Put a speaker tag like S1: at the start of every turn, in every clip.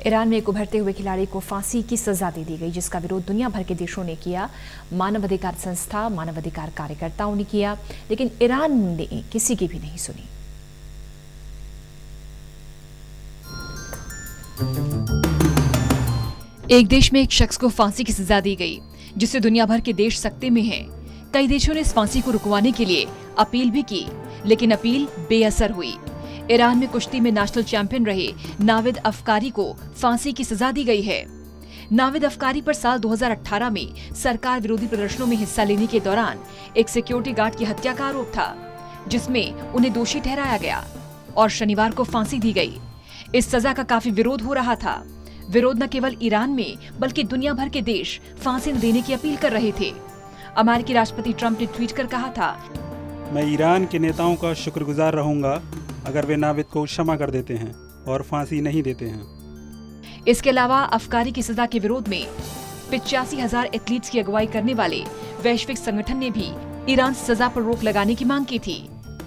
S1: Iran में एक उभरते हुए खिलाड़ी को फांसी की सजा दे दी गई, जिसका विरोध दुनिया भर के देशों ने किया। मानवाधिकार संस्था, मानवाधिकार कार्यकर्ताओं ने किया, लेकिन ईरान ने किसी की भी नहीं सुनी। एक देश में एक शख्स को फांसी की सजा दी गई, जिससे दुनिया भर के देश सकते में हैं। कई देशों ने इस फांसी को रुकवाने के लिए अपील भी की, लेकिन अपील बेअसर हुई। ईरान में कुश्ती में नेशनल चैंपियन रहे नाविद अफकारी को फांसी की सजा दी गई है। नाविद अफकारी पर साल 2018 में सरकार विरोधी प्रदर्शनों में हिस्सा लेने के दौरान एक सिक्योरिटी गार्ड की हत्या का आरोप था, जिसमें उन्हें दोषी ठहराया गया और शनिवार को फांसी दी गई। इस सजा का काफी विरोध हो रहा था। विरोध न केवल ईरान में बल्कि दुनिया भर के देश फांसी न देने की अपील कर रहे थे। अमेरिकी राष्ट्रपति ट्रंप ने ट्वीट कर कहा था,
S2: मैं ईरान के नेताओं का शुक्रगुजार रहूंगा अगर वे नाविद को क्षमा कर देते हैं और फांसी नहीं देते हैं।
S1: इसके अलावा अफकारी की सजा के विरोध में 85,000 एथलीट्स की अगुवाई करने वाले वैश्विक संगठन ने भी ईरान से सजा पर रोक लगाने की मांग की थी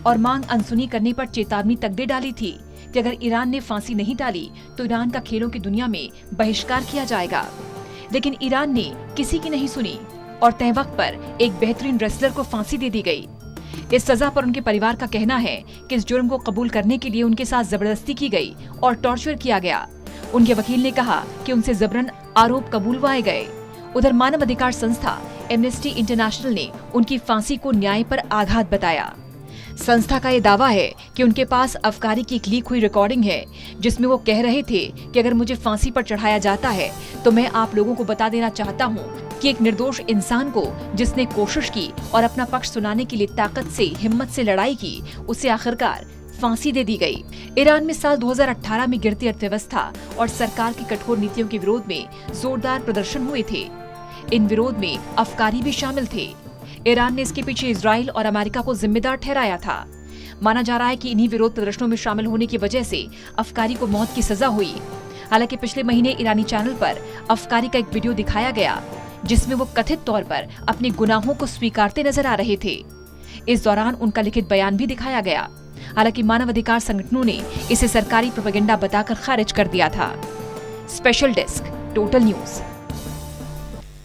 S1: और मांग अनसुनी करने पर चेतावनी तक दे डाली थी कि अगर ईरान ने फांसी नहीं डाली तो ईरान का खेलों की दुनिया में बहिष्कार किया जाएगा। लेकिन ईरान ने किसी की नहीं सुनी और तय वक्त पर एक बेहतरीन रेसलर को फांसी दे दी गई। इस सजा पर उनके परिवार का कहना है कि इस जुर्म को कबूल करने के लिए उनके साथ जबरदस्ती की गई और टॉर्चर किया गया। उनके वकील ने कहा कि उनसे जबरन आरोप कबूलवाए गए। उधर मानवाधिकार संस्था एमनेस्टी इंटरनेशनल ने उनकी फांसी को न्याय पर आघात बताया। संस्था का ये दावा है कि उनके पास अफकारी की एक लीक हुई रिकॉर्डिंग है, जिसमें वो कह रहे थे कि अगर मुझे फांसी पर चढ़ाया जाता है तो मैं आप लोगों को बता देना चाहता हूँ कि एक निर्दोष इंसान को जिसने कोशिश की और अपना पक्ष सुनाने के लिए ताकत से, हिम्मत से लड़ाई की, उसे आखिरकार फांसी दे दी गई। ईरान में साल 2018 में गिरती अर्थव्यवस्था और सरकार की कठोर नीतियों के विरोध में जोरदार प्रदर्शन हुए थे। इन विरोध में अफकारी भी शामिल थे। ईरान ने इसके पीछे इजराइल और अमेरिका को जिम्मेदार ठहराया था। माना जा रहा है कि इन्हीं विरोध प्रदर्शनों में शामिल होने की वजह से अफकारी को मौत की सजा हुई। हालांकि पिछले महीने ईरानी चैनल पर अफकारी का एक वीडियो दिखाया गया, जिसमें वो कथित तौर पर अपने गुनाहों को स्वीकारते नजर आ रहे थे। इस दौरान उनका लिखित बयान भी दिखाया गया। हालांकि मानवाधिकार संगठनों ने इसे सरकारी प्रोपेगेंडा बताकर खारिज कर दिया था। Special desk, total news.